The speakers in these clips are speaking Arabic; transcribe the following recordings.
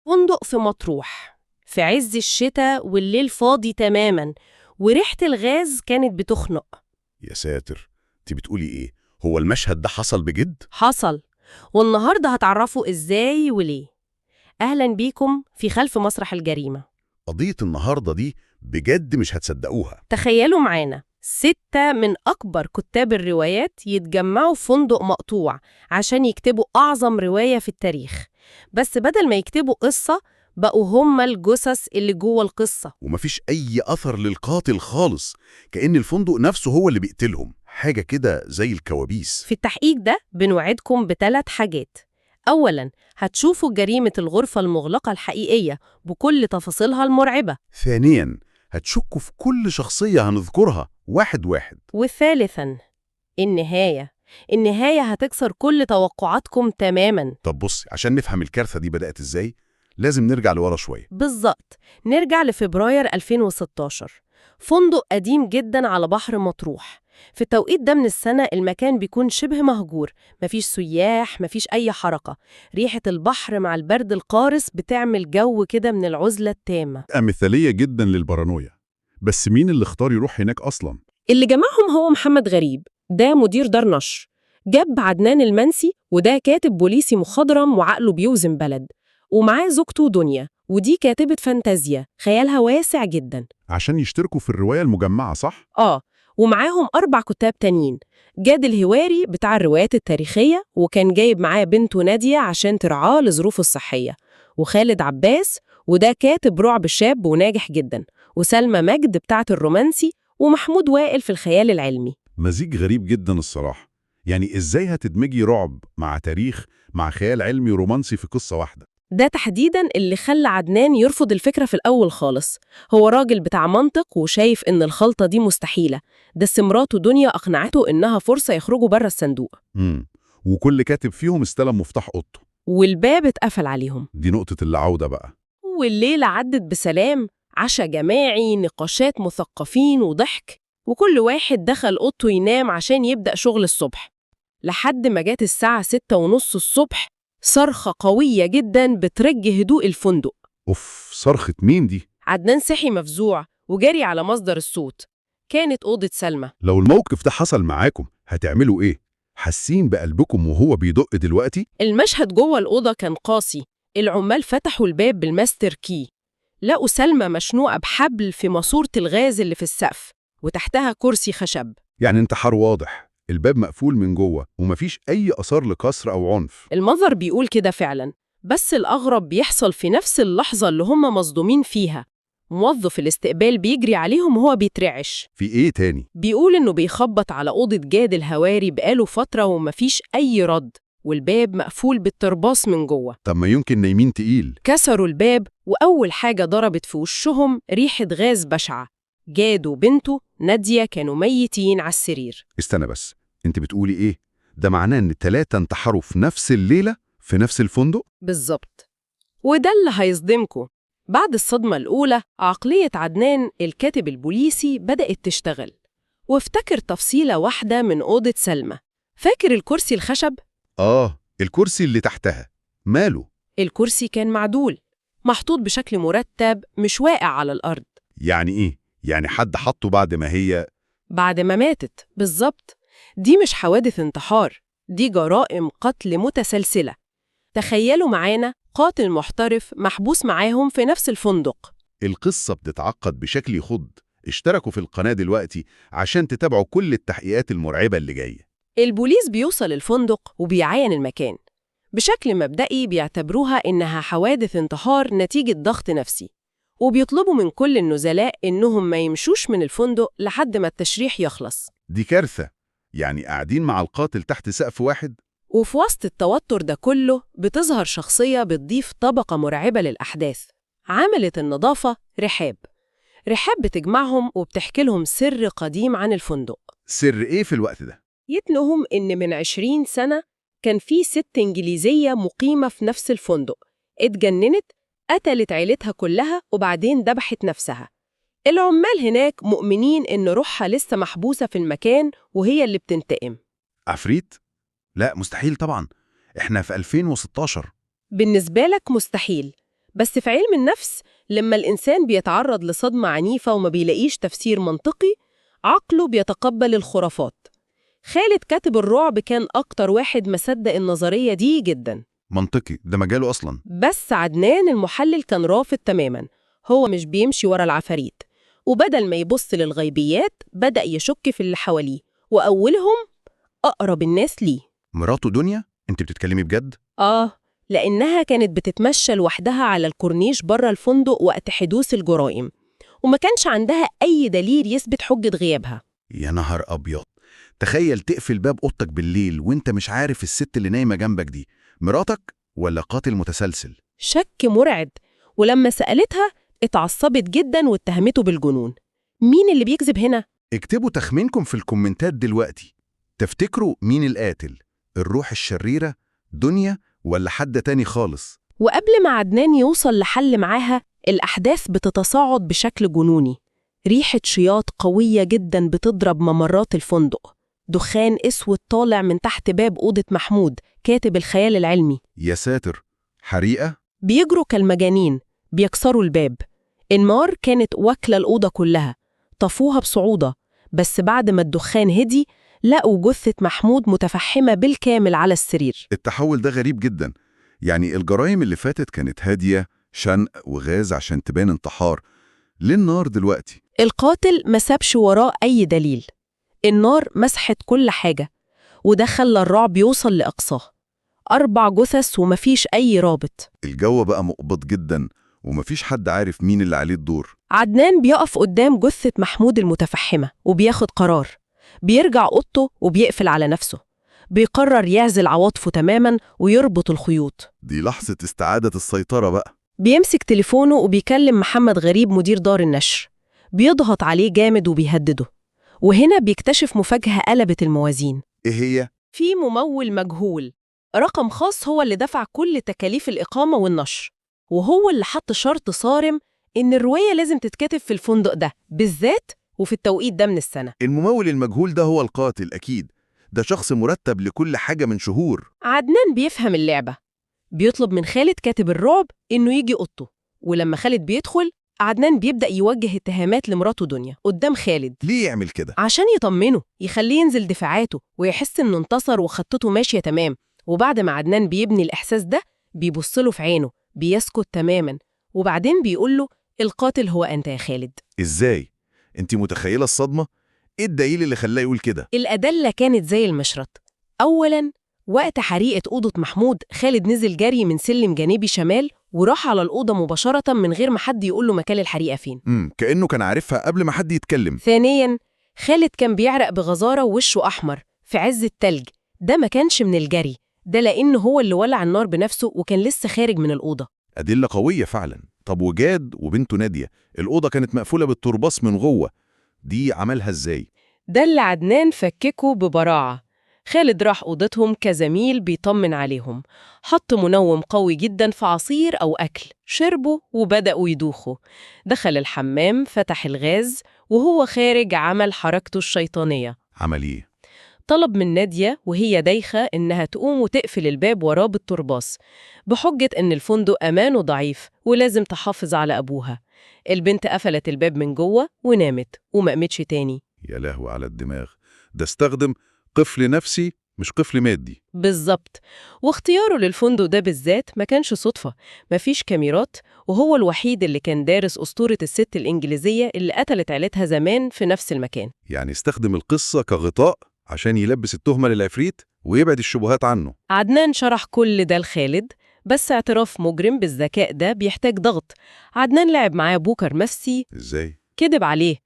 فندق في مطروح في عز الشتاء والليل فاضي تماما، وريحة الغاز كانت بتخنق. يا ساتر، انت بتقولي ايه؟ هو المشهد ده حصل بجد؟ حصل، والنهاردة هتعرفوا إزاي وليه. أهلا بيكم في خلف مسرح الجريمة. قضية النهاردة دي بجد مش هتصدقوها. تخيلوا معانا 6 من أكبر كتاب الروايات يتجمعوا في فندق مقطوع عشان يكتبوا أعظم رواية في التاريخ، بس بدل ما يكتبوا قصة بقوا هما الجثث اللي جوه القصة. ومفيش أي أثر للقاتل خالص، كأن الفندق نفسه هو اللي بيقتلهم، حاجة كده زي الكوابيس. في التحقيق ده بنوعدكم ب3 حاجات. أولاً، هتشوفوا جريمة الغرفة المغلقة الحقيقية بكل تفاصيلها المرعبة. ثانياً، هتشكوا في كل شخصية هنذكرها واحد واحد. وثالثاً، النهاية هتكسر كل توقعاتكم تماماً. طب بص، عشان نفهم الكارثة دي بدأت إزاي لازم نرجع لورا شوية. بالظبط، نرجع لفبراير 2016. فندق قديم جداً على بحر مطروح. في التوقيت ده من السنة المكان بيكون شبه مهجور، مفيش سياح، مفيش أي حركة. ريحة البحر مع البرد القارس بتعمل جو كده من العزلة التامة. مثالية جدا للبارانويا. بس مين اللي اختار يروح هناك أصلا؟ اللي جمعهم هو محمد غريب، ده مدير دار نشر. جاب عدنان المنسي، وده كاتب بوليسي مخضرم وعقله بيوزن بلد. ومعاه زوجته دنيا، ودي كاتبة فانتازيا خيالها واسع جدا. عشان يشتركوا في الرواية المجمعة، صح؟ ومعاهم 4 كتاب تانيين. جاد الهواري بتاع الروايات التاريخية، وكان جايب معاه بنته نادية عشان ترعاه لظروفه الصحية. وخالد عباس، وده كاتب رعب شاب وناجح جدا. وسلمى مجد بتاعة الرومانسي، ومحمود وائل في الخيال العلمي. مزيج غريب جدا الصراحة. يعني إزاي هتدمجي رعب مع تاريخ مع خيال علمي ورومانسي في قصة واحدة؟ ده تحديداً اللي خلى عدنان يرفض الفكرة في الأول خالص. هو راجل بتاع منطق وشايف إن الخلطة دي مستحيلة، بس مراته دنيا أقنعته إنها فرصة يخرجوا بره الصندوق. وكل كاتب فيهم استلم مفتاح أوضته، والباب اتقفل عليهم. دي نقطة العودة بقى. والليلة عدت بسلام، عشاء جماعي، نقاشات مثقفين وضحك، وكل واحد دخل أوضته ينام عشان يبدأ شغل الصبح. لحد ما جات الساعة 6:30 الصبح، صرخة قوية جدا بترج هدوء الفندق. أوف، صرخة مين دي؟ عدنان صحي مفزوع وجري على مصدر الصوت. كانت أوضة سلمى. لو الموقف ده حصل معاكم هتعملوا إيه؟ حاسين بقلبكم وهو بيدق دلوقتي؟ المشهد جوه الأوضة كان قاسي. العمال فتحوا الباب بالماستر كي، لقوا سلمى مشنوقة بحبل في ماسورة الغاز اللي في السقف، وتحتها كرسي خشب. يعني انتحار واضح، الباب مقفول من جوه ومفيش أي آثار لكسر أو عنف. المنظر بيقول كده فعلا، بس الأغرب بيحصل في نفس اللحظة اللي هم مصدومين فيها. موظف الاستقبال بيجري عليهم وهو بيترعش. في إيه تاني؟ بيقول إنه بيخبط على أوضة جاد الهواري بقاله فترة ومفيش أي رد، والباب مقفول بالترباص من جوه. طب ما يمكن نايمين تقيل. كسروا الباب، وأول حاجة ضربت في وشهم ريحة غاز بشعة. جاد وبنته نادية كانوا ميتين على السرير. استنى بس، انت بتقولي ايه؟ ده معناه ان ال3 انتحروا في نفس الليلة في نفس الفندق؟ بالظبط، وده اللي هيصدمكم. بعد الصدمة الأولى، عقلية عدنان الكاتب البوليسي بدأت تشتغل، وافتكر تفصيلة واحدة من أوضة سلمى. فاكر الكرسي الخشب؟ الكرسي اللي تحتها ماله؟ الكرسي كان معدول، محطوط بشكل مرتب، مش واقع على الأرض. يعني ايه؟ يعني حد حطه بعد ما ماتت، بالظبط. دي مش حوادث انتحار، دي جرائم قتل متسلسلة. تخيلوا معانا قاتل محترف محبوس معاهم في نفس الفندق. القصة بتتعقد بشكل يخض. اشتركوا في القناة دلوقتي عشان تتابعوا كل التحقيقات المرعبة اللي جاية. البوليس بيوصل الفندق وبيعاين المكان. بشكل مبدئي بيعتبروها إنها حوادث انتحار نتيجة ضغط نفسي، وبيطلبوا من كل النزلاء إنهم ما يمشوش من الفندق لحد ما التشريح يخلص. دي كارثة، يعني قاعدين مع القاتل تحت سقف واحد. وفي وسط التوتر ده كله بتظهر شخصية بتضيف طبقة مرعبة للأحداث. عاملة النظافة رحاب بتجمعهم وبتحكي لهم سر قديم عن الفندق. سر ايه في الوقت ده؟ يتنهم إن من 20 سنة كان في ست إنجليزية مقيمة في نفس الفندق، اتجننت، قتلت عيلتها كلها وبعدين ذبحت نفسها. العمال هناك مؤمنين إن روحها لسه محبوسة في المكان وهي اللي بتنتقم. عفريت؟ لا مستحيل طبعا، احنا في 2016. بالنسبة لك مستحيل، بس في علم النفس لما الإنسان بيتعرض لصدمة عنيفة وما بيلاقيش تفسير منطقي، عقله بيتقبل الخرافات. خالد كاتب الرعب كان أكتر واحد مصدق النظرية دي جدا. منطقي، ده مجاله أصلا. بس عدنان المحلل كان رافض تماما، هو مش بيمشي ورا العفاريت، وبدل ما يبص للغيبيات بدأ يشك في اللي حواليه، وأولهم أقرب الناس ليه. مراته دنيا؟ انت بتتكلمي بجد؟ لأنها كانت بتتمشى لوحدها على الكورنيش بره الفندق وقت حدوث الجرائم، وما كانش عندها أي دليل يثبت حجة غيابها. يا نهار أبيض، تخيل تقفل باب أوضتك بالليل وانت مش عارف الست اللي نايمة جنبك دي مراتك ولا قاتل متسلسل. شك مرعب، ولما سألتها اتعصبت جدا واتهمته بالجنون. مين اللي بيكذب هنا؟ اكتبوا تخمينكم في الكومنتات دلوقتي. تفتكروا مين القاتل؟ الروح الشريرة، دنيا، ولا حد تاني خالص؟ وقبل ما عدنان يوصل لحل معاها، الأحداث بتتصاعد بشكل جنوني. ريحة شياط قوية جدا بتضرب ممرات الفندق، دخان اسود طالع من تحت باب أوضة محمود كاتب الخيال العلمي. يا ساتر، حريقة؟ بيجروا كالمجانين، بيكسروا الباب. النار كانت واكلة الأوضة كلها، طفوها بصعوبة، بس بعد ما الدخان هدي لقوا جثة محمود متفحمة بالكامل على السرير. التحول ده غريب جدا، يعني الجرائم اللي فاتت كانت هادية، شنق وغاز عشان تبان انتحار، ليه النار دلوقتي؟ القاتل ما سابش وراه أي دليل، النار مسحت كل حاجة، وده خلى الرعب يوصل لأقصاه. 4 جثث ومفيش أي رابط. الجو بقى مقبض جدا ومفيش حد عارف مين اللي عليه الدور. عدنان بيقف قدام جثة محمود المتفحمة وبياخد قرار، بيرجع أوضته وبيقفل على نفسه، بيقرر يعزل عواطفه تماما ويربط الخيوط. دي لحظة استعادة السيطرة بقى. بيمسك تليفونه وبيكلم محمد غريب مدير دار النشر، بيضغط عليه جامد وبيهدده. وهنا بيكتشف مفاجأة قلبت الموازين. ايه هي؟ في ممول مجهول، رقم خاص هو اللي دفع كل تكاليف الإقامة والنشر، وهو اللي حط شرط صارم إن الرواية لازم تتكتب في الفندق ده بالذات وفي التوقيت ده من السنة. الممول المجهول ده هو القاتل أكيد، ده شخص مرتب لكل حاجة من شهور. عدنان بيفهم اللعبة، بيطلب من خالد كاتب الرعب إنه يجي أوضته، ولما خالد بيدخل عدنان بيبدأ يوجه اتهامات لمراته دنيا قدام خالد. ليه يعمل كده؟ عشان يطمنه، يخليه ينزل دفاعاته ويحس إنه انتصر وخطته ماشية تمام. وبعد ما عدنان بيبني الإحساس ده بيبصله في عينه، بيسكت تماما، وبعدين بيقوله القاتل هو أنت يا خالد. إزاي؟ أنت متخيلة الصدمة؟ إيه الدليل اللي خلاه يقول كده؟ الأدلة كانت زي المشرط. أولاً، وقت حريقة أوضة محمود خالد نزل جري من سلم جانبي شمال وراح على الأوضة مباشرة من غير ما حد يقوله مكان الحريقة فين. كأنه كان عارفها قبل ما حد يتكلم. ثانياً، خالد كان بيعرق بغزارة ووشه أحمر في عز التلج، ده ما كانش من الجري، ده لأنه هو اللي ولع النار بنفسه وكان لسه خارج من الأوضة. أدلة قوية فعلا. طب وجاد وبنته نادية، الأوضة كانت مقفولة بالترباص من جوه، دي عملها إزاي؟ ده اللي عدنان فككه ببراعة. خالد راح أوضتهم كزميل بيطمن عليهم، حط منوم قوي جدا في عصير أو أكل، شربوا وبدأوا يدوخوا. دخل الحمام، فتح الغاز، وهو خارج عمل حركته الشيطانية. عمل إيه؟ طلب من نادية وهي دايخة إنها تقوم وتقفل الباب وراه بالترباص، بحجة إن الفندق أمانه ضعيف ولازم تحافظ على أبوها. البنت قفلت الباب من جوه ونامت وما قامتش تاني. يا لهوي على الدماغ، ده استخدم قفل نفسي مش قفل مادي. بالظبط، واختياره للفندق ده بالذات ما كانش صدفة، مفيش كاميرات، وهو الوحيد اللي كان دارس أسطورة الست الإنجليزية اللي قتلت عيلتها زمان في نفس المكان. يعني استخدم القصة كغطاء عشان يلبس التهمة للعفريت ويبعد الشبهات عنه. عدنان شرح كل ده لخالد، بس اعتراف مجرم بالذكاء ده بيحتاج ضغط. عدنان لعب معاه بوكر نفسي. إزاي؟ كذب عليه،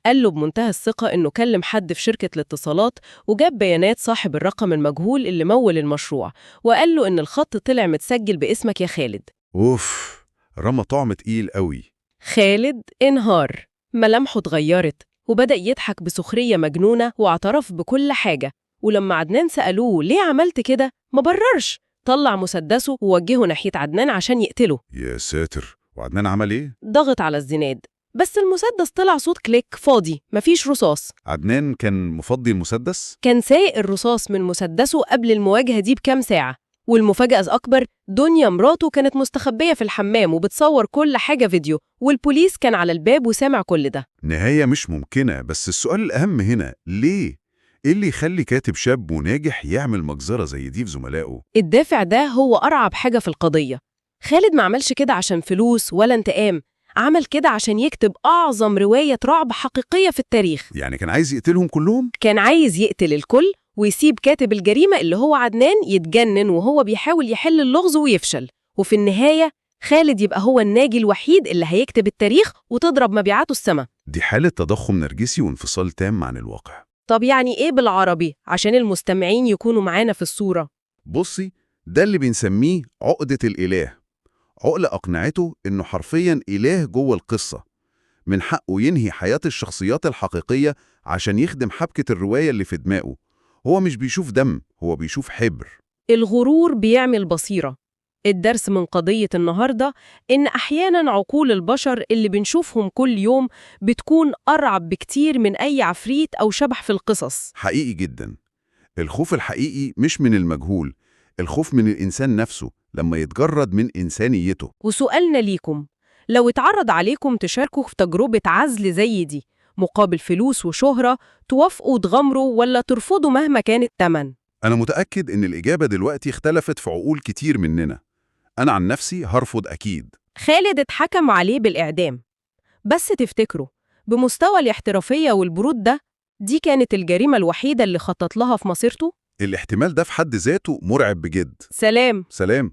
قال له بمنتهى الثقة إنه كلم حد في شركة الاتصالات وجاب بيانات صاحب الرقم المجهول اللي مول المشروع، وقال له إن الخط طلع متسجل باسمك يا خالد. أوف، رمى طعم تقيل قوي. خالد انهار، ملامحه اتغيرت وبدأ يضحك بسخرية مجنونة واعترف بكل حاجة. ولما عدنان سألوه ليه عملت كده ما بررش، طلع مسدسه ووجهه ناحية عدنان عشان يقتله. يا ساتر، وعدنان عمل إيه؟ ضغط على الزناد، بس المسدس طلع صوت كليك فاضي، مفيش رصاص. عدنان كان مفضي المسدس؟ كان سايق الرصاص من مسدسه قبل المواجهة دي بكام ساعة، والمفاجأة الأكبر، دنيا مراته كانت مستخبية في الحمام وبتصور كل حاجة فيديو، والبوليس كان على الباب وسامع كل ده. نهاية مش ممكنة، بس السؤال الأهم هنا ليه؟ إيه اللي يخلي كاتب شاب وناجح يعمل مجزرة زي دي في زملائه؟ الدافع ده هو أرعب حاجة في القضية. خالد ما عملش كده عشان فلوس ولا انتقام، عمل كده عشان يكتب أعظم رواية رعب حقيقية في التاريخ. يعني كان عايز يقتلهم كلهم؟ كان عايز يقتل الكل ويسيب كاتب الجريمة اللي هو عدنان يتجنن وهو بيحاول يحل اللغز ويفشل، وفي النهاية خالد يبقى هو الناجي الوحيد اللي هيكتب التاريخ وتضرب مبيعاته السما. دي حالة تضخم نرجسي وانفصال تام عن الواقع. طب يعني إيه بالعربي عشان المستمعين يكونوا معانا في الصورة؟ بصي، ده اللي بنسميه عقدة الإله. عقلة أقنعته إنه حرفياً إله جوه القصة، من حقه ينهي حياة الشخصيات الحقيقية عشان يخدم حبكة الرواية اللي في دماغه. هو مش بيشوف دم، هو بيشوف حبر. الغرور بيعمل بصيرة. الدرس من قضية النهاردة إن أحياناً عقول البشر اللي بنشوفهم كل يوم بتكون أرعب بكتير من أي عفريت أو شبح في القصص. حقيقي جداً. الخوف الحقيقي مش من المجهول، الخوف من الإنسان نفسه لما يتجرد من إنسانيته. وسؤالنا ليكم، لو اتعرض عليكم تشاركوا في تجربة عزل زي دي مقابل فلوس وشهرة، توافقوا تغامروا ولا ترفضوا مهما كان التمن؟ أنا متأكد إن الإجابة دلوقتي اختلفت في عقول كتير مننا. أنا عن نفسي هرفض أكيد. خالد اتحكم عليه بالإعدام، بس تفتكروا بمستوى الاحترافية والبرود ده، دي كانت الجريمة الوحيدة اللي خطط لها في مسيرته؟ الاحتمال ده في حد ذاته مرعب بجد. سلام. سلام.